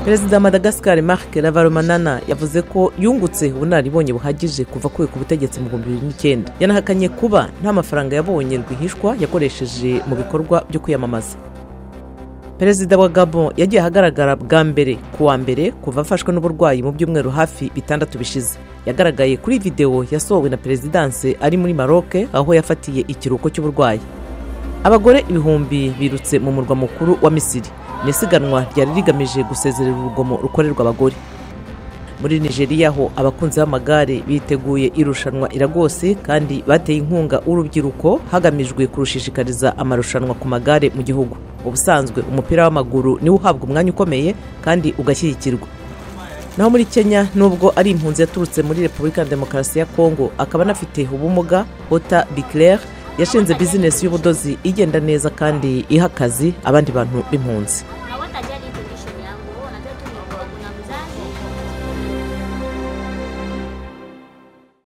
Perezida wa Madagascar Marc Ravalomanana yavuze ko yungutse ubunararibonye buhagije kuva ku butegetsi mu 2009. Yanahakanye kuba nta mafaranga yabonye rwihishwa yakoresheje mu bikorwa byo kwiyamamaza. Perezida wa Gabon yagiye ahagaragara bwa mbere kuwa mbere kuva afashwe n'uburwayi mu byumweru hafi bitandatu bishize. Yagaragaye kuri video yasohowe na Presidence ari muri Maroc aho yafatiye ikiruhuko cy'uburwayi. Abagore ibihumbi birutse mu murwa mukuru wa Misiri. Nisiganwa ryari rigamije gusezerera urugomo rukorerwa abagore. Muri Nigeria ho abakunzi b'amagare biteguye irushanwa iragose kandi bateye inkunga urubyiruko hagamijwe kurushishikariza amarushanwa ku magare mu gihugu. Ubusanzwe umupira w'amaguru ni uhabwa umwanya ukomeye kandi ugashyigikirwa. Naho muri Kenya nubwo ari impunzi yaturutse muri Repubulika ya Demokarasi ya Kongo akaba anafite ubumuga, Ota Biclair yashinze business y'ubudozi igenda neza kandi iha akazi abandi bantu b'impunzi.